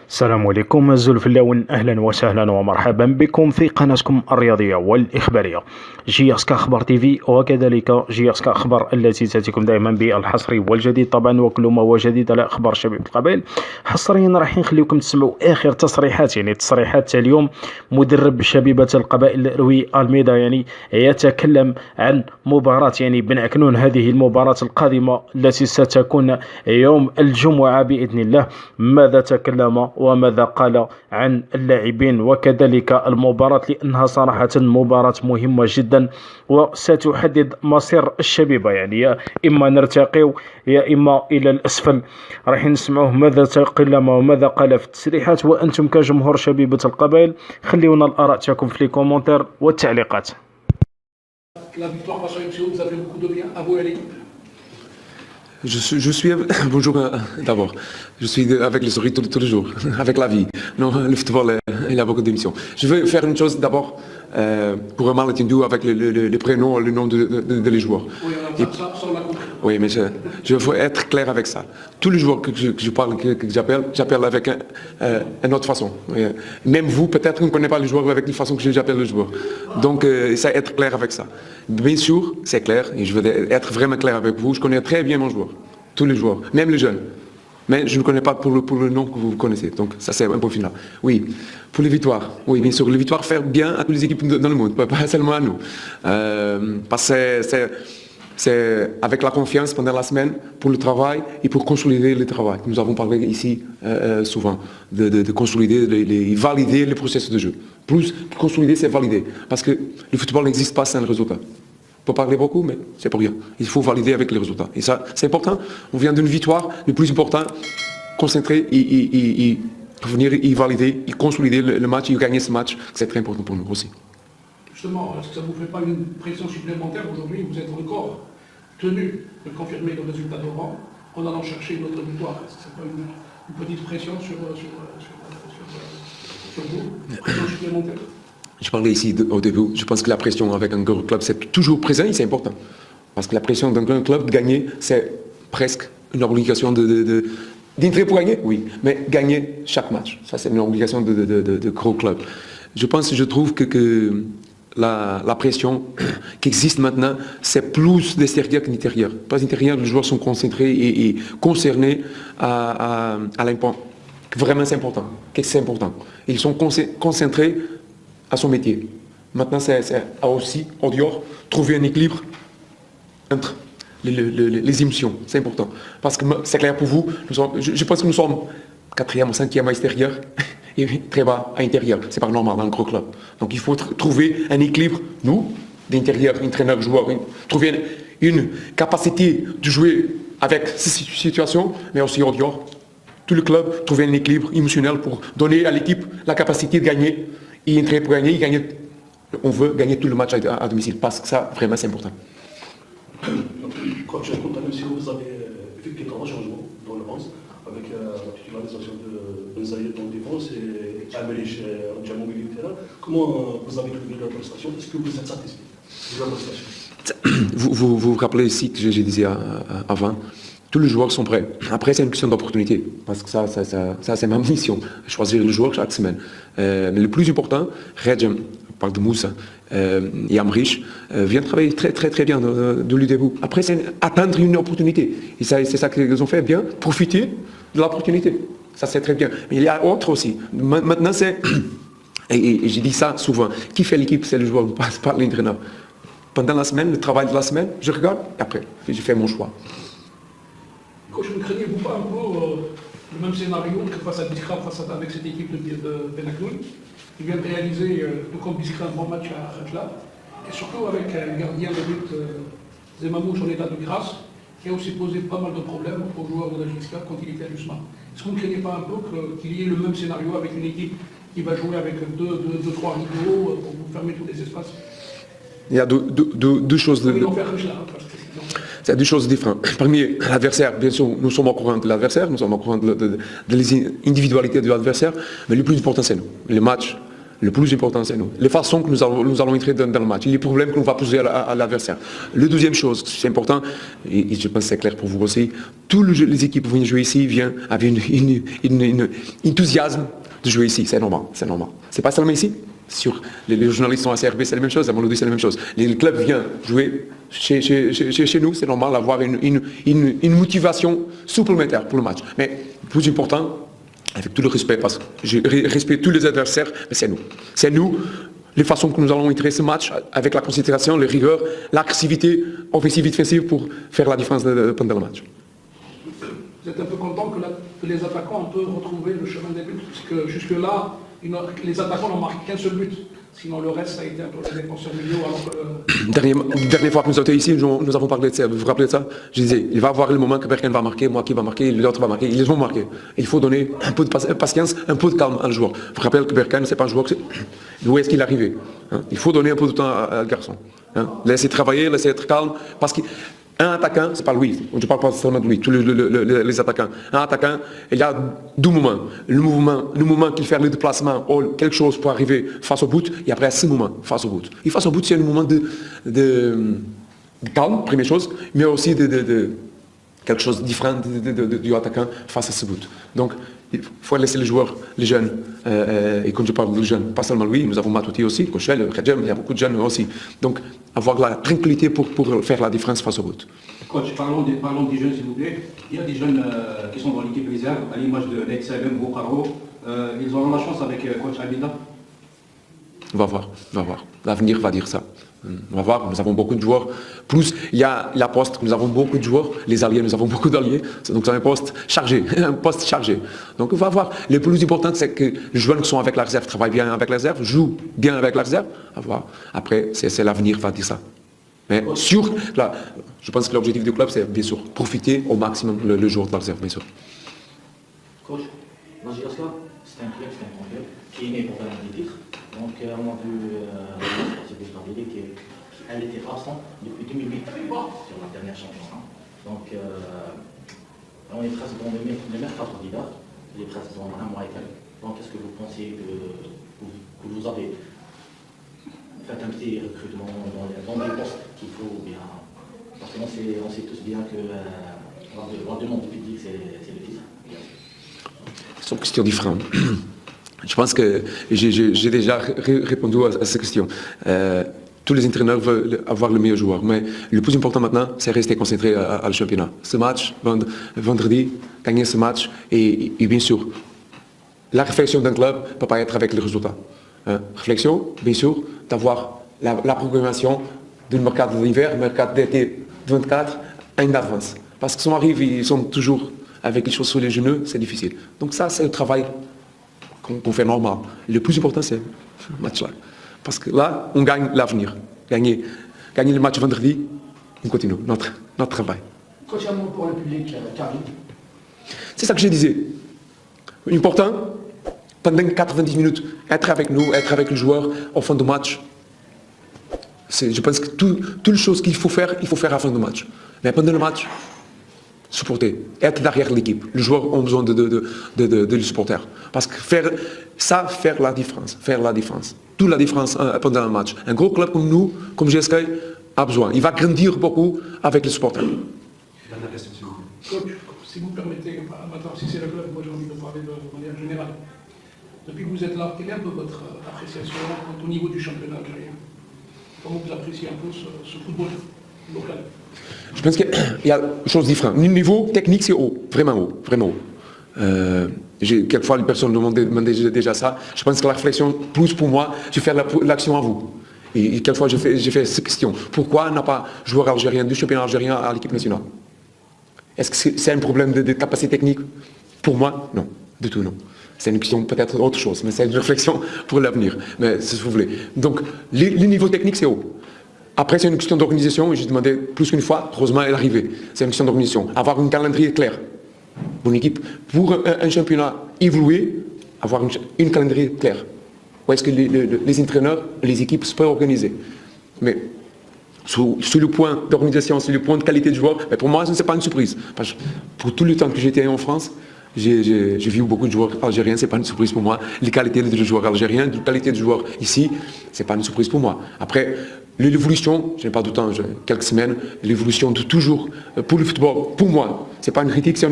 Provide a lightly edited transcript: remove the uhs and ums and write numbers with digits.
السلام عليكم الزلفلاون، اهلا وسهلا ومرحبا بكم في قناتكم الرياضيه والاخباريه جي اس كاخبار تي في، وكذلك جي اس كاخبار التي تاتيكم دائما بالحصري والجديد طبعا، وكل ما هو جديد على اخبار شباب القبائل. حصريا راح نخليكم تسمعوا اخر تصريحات، يعني تصريحات تاع اليوم. مدرب شبيبه القبائل روي الميدا يعني يتكلم عن مباراه يعني بن عكنون، هذه المباراه القادمه التي ستكون يوم الجمعه باذن الله. ماذا تكلم وماذا قال عن اللاعبين وكذلك المباراة، لأنها صراحة مباراة مهمة جدا وستحدد مصير الشبيبة، يعني يا إما نرتقي يا إما إلى الأسفل. راح نسمعوه ماذا تكلم وماذا قال في التسريحات، وأنتم كجمهور شبيبة القبائل خليونا الآراء تاعكم في لي كومونتير والتعليقات. La victoire face à MCO vous a fait beaucoup de bien à vous et à l'équipe. Je suis bonjour d'abord. Je suis avec le sourire tous les jours, avec la vie. Non, le football, il a beaucoup d'émissions. Je veux faire une chose d'abord pour un malentendu avec le prénom et le nom de les joueurs. Oui, ça, on l'a compris. Oui, mais je veux être clair avec ça. Tous les joueurs que je parle, que j'appelle avec une autre façon. Même vous, peut-être, vous ne connaissez pas les joueurs avec la façon que j'appelle les joueurs. Donc, ça être clair avec ça. Bien sûr, c'est clair, et je veux être vraiment clair avec vous. Je connais très bien mon joueur, tous les joueurs, même les jeunes. Mais je ne connais pas pour le nom que vous connaissez. Donc, ça, c'est un point final. Oui, pour les victoires. Oui, bien sûr, les victoires faire bien à toutes les équipes dans le monde, pas seulement à nous. Parce que c'est avec la confiance pendant la semaine pour le travail et pour consolider le travail. Nous avons parlé ici souvent de consolider, de valider le processus de jeu. Plus consolider, c'est valider. Parce que le football n'existe pas sans le résultat. On peut parler beaucoup, mais c'est pour rien. Il faut valider avec les résultats. Et ça, c'est important. On vient d'une victoire. Le plus important, concentrer et venir y valider, et consolider le match et gagner ce match. C'est très important pour nous aussi. Justement, est-ce que ça ne vous fait pas une pression supplémentaire aujourd'hui? Vous êtes encore tenu de confirmer le résultat d'avant en allant chercher une autre victoire. Est-ce que ce n'est pas une petite pression sur vous? Une pression supplémentaire? Je parlais ici au début, je pense que la pression avec un grand club, c'est toujours présent et c'est important. Parce que la pression d'un grand club, de gagner, c'est presque une obligation d'entrer pour gagner, oui, mais gagner chaque match. Ça, c'est une obligation de gros club. Je trouve que la pression qui existe maintenant, c'est plus d'extérieur que d'intérieur. Pas d'intérieur, les joueurs sont concentrés et concernés à l'impact. Vraiment, c'est important. C'est important. Ils sont concentrés à son métier. Maintenant, c'est aussi, en dehors, trouver un équilibre entre les émotions. C'est important. Parce que c'est clair pour vous, je pense que nous sommes 4e ou 5e à l'extérieur et très bas à l'intérieur. C'est pas normal dans le gros club. Donc il faut trouver un équilibre, nous, d'intérieur, entraîneur, joueur, trouver une capacité de jouer avec ces situations, mais aussi en dehors. Tout le club, trouver un équilibre émotionnel pour donner à l'équipe la capacité de gagner. Et entrer pour gagner, on veut gagner tout le match à domicile, parce que ça, vraiment, c'est important. Quand tu racontes à MCO, vous avez effectué 3 changements dans le 11, avec la titularisation de Zayed en défense et Amelich en diamant milieu de terrain. Comment vous avez trouvé leur prestation? Est-ce que vous êtes satisfait de leur prestation? Vous rappelez ici que je disais avant, tous les joueurs sont prêts. Après, c'est une question d'opportunité, parce que ça c'est ma mission, choisir le joueur chaque semaine. Mais le plus important, Redjem, on parle de Moussa et Amrich, vient travailler très bien de le début. Après, c'est atteindre une opportunité. Et c'est ça qu'ils ont fait, bien profiter de l'opportunité. Ça, c'est très bien. Mais il y a autre aussi. Maintenant, c'est, et j'ai dit ça souvent, qui fait l'équipe, c'est le joueur, pas l'entraîneur. Pendant la semaine, le travail de la semaine, je regarde, et après, je fais mon choix. Coach, ne craignez-vous pas un peu le même scénario que face à Biskra, avec cette équipe de Ben Aknoun, qui vient de réaliser, tout comme Biskra, un bon match à Khatla, et surtout avec le gardien de but Zemamouche en état de grâce, qui a aussi posé pas mal de problèmes aux joueurs de la JSK quand il était à l'USMA. Est-ce que vous ne craignez pas un peu qu'il y ait le même scénario avec une équipe qui va jouer avec 2-3 rideaux pour vous fermer tous les espaces? Il y a deux choses. C'est deux choses différentes. Parmi l'adversaire, bien sûr, nous sommes au courant de l'adversaire, nous sommes au courant de l'individualité de l'adversaire, mais le plus important, c'est nous. Le match Le plus important, c'est nous. Les façons que nous allons entrer dans le match, les problèmes que nous va poser à l'adversaire. La deuxième chose, c'est important, et je pense que c'est clair pour vous aussi, toutes les équipes qui viennent jouer ici viennent avec un enthousiasme de jouer ici. C'est normal, c'est normal. C'est pas seulement ici. Sur les journalistes sont à CRB, c'est la même chose, à Molodie, c'est la même chose. Le club vient jouer chez nous, c'est normal d'avoir une motivation supplémentaire pour le match. Mais le plus important, avec tout le respect, parce que je respecte tous les adversaires, mais c'est nous. C'est nous, les façons que nous allons entrer ce match, avec la concentration, la rigueur, l'agressivité offensive et défensive pour faire la différence pendant le match. Vous êtes un peu content que les attaquants ont pu retrouver le chemin des buts, parce que jusque-là, les attaquants n'ont marqué qu'un seul but. Sinon, le reste, ça a été un peu les défenseurs milieu. Alors que Dernière fois que nous étions ici, nous avons parlé de ça. Vous vous rappelez de ça? Je disais, il va y avoir le moment que Berken va marquer, moi qui va marquer, l'autre va marquer. Ils vont marquer. Il faut donner un peu de patience, un peu de calme à le joueur. Vous vous rappelez que Berken, ce n'est pas un joueur. D'où est-ce qu'il est arrivé, hein? Il faut donner un peu de temps à le garçon. Hein? Laissez travailler, laissez être calme. Parce qu'un attaquant, c'est pas lui, je ne parle pas seulement de lui, tous les attaquants. Un attaquant, il y a deux moments. Le moment qu'il fait le déplacement ou quelque chose pour arriver face au but, et après ce moment, face au but. Et face au but, c'est un moment de calme, première chose, mais aussi de quelque chose de différent du attaquant face à ce but. Donc, il faut laisser les joueurs, les jeunes, et quand je parle de jeunes, pas seulement lui, nous avons Matouti aussi, Kochel, Redjem, il y a beaucoup de jeunes aussi. Donc, avoir la tranquillité pour faire la différence face au but. Coach, parlons des jeunes, s'il vous plaît. Il y a des jeunes qui sont dans l'équipe réserve, à l'image de l'ex-Salem, Bocaro. Ils auront la chance avec coach Abida. On va voir. L'avenir va dire ça. On va voir, nous avons beaucoup de joueurs. Plus, il y a la poste, nous avons beaucoup de joueurs. Les alliés, nous avons beaucoup d'alliés. Donc c'est un poste chargé, Donc on va voir. Le plus important, c'est que les joueurs qui sont avec la réserve travaillent bien avec la réserve, jouent bien avec la réserve. On va voir. Après, c'est l'avenir va dire ça. Mais sûr, là, je pense que l'objectif du club, c'est bien sûr profiter au maximum le jour de la réserve, bien sûr. Coach, la GSK, c'est un grand club qui est né pour gagner des titres. Donc on a vu qu'elle était absente depuis 2008 sur la dernière championnat. Donc on est presque dans les meilleurs candidats, il est presque dans un mois et quelques. Donc est-ce que vous pensez que vous avez fait un petit recrutement dans les postes qu'il faut bien? Parce qu'on sait tous bien que la demande du public, c'est le titre. C'est une question différente. Je pense que j'ai déjà répondu à cette question. Tous les entraîneurs veulent avoir le meilleur joueur, mais le plus important maintenant, c'est rester concentré à le championnat. Ce match, vendredi, gagner ce match, et bien sûr, la réflexion d'un club ne peut pas être avec le résultat. Réflexion, bien sûr, d'avoir la programmation du mercato d'hiver, mercato d'été 24, en avance. Parce que si on arrive, ils sont toujours avec les choses sur les genoux, c'est difficile. Donc ça, c'est le travail qu'on fait normal. Le plus important, c'est le match-là. Parce que là, on gagne l'avenir. Gagner le match vendredi, on continue notre travail. Coach, un mot pour le public, Karim. C'est ça que je disais. Important, pendant 90 minutes, être avec nous, être avec le joueur au fond du match. Je pense que toutes les choses qu'il faut faire à la fin du match. Mais pendant le match, supporter, être derrière l'équipe. Les joueurs ont besoin de les supporter. Parce que faire la différence. Toute la différence pendant un match. Un gros club comme nous, comme GSK, a besoin. Il va grandir beaucoup avec les supporters. Coach, si vous permettez, maintenant si c'est le club, moi j'ai envie de parler de manière générale. Depuis que vous êtes là, quelle est un peu votre appréciation au niveau du championnat algérien? Comment vous appréciez un peu ce football local? Je pense qu'il y a des choses différentes. Le niveau technique, c'est haut, vraiment haut. Quelquefois, les personnes demandaient déjà ça. Je pense que la réflexion, plus pour moi, je fais l'action à vous. Et quelquefois, j'ai fait cette question. Pourquoi on n'a pas joueur algérien, du championnat algérien à l'équipe nationale? Est-ce que c'est un problème de capacité technique? Pour moi, non. Du tout, non. C'est une question peut-être autre chose, mais c'est une réflexion pour l'avenir. Mais si vous voulez. Donc, le niveau technique, c'est haut. Après, c'est une question d'organisation, et j'ai demandé plus qu'une fois, heureusement, elle est arrivée. C'est une question d'organisation. Avoir un calendrier clair. Pour une équipe, pour un championnat évolué, avoir une calendrier clair. Où est-ce que les entraîneurs, les équipes se peuvent organiser? Mais sur le point d'organisation, sur le point de qualité de joueur, mais pour moi, ce n'est pas une surprise. Parce que pour tout le temps que j'étais en France, J'ai vu beaucoup de joueurs algériens, c'est pas une surprise pour moi. Les qualités des joueurs algériens, les qualités des joueurs ici, c'est pas une surprise pour moi. Après, l'évolution, je n'ai pas de temps, quelques semaines, l'évolution de toujours pour le football, pour moi, c'est pas une critique, c'est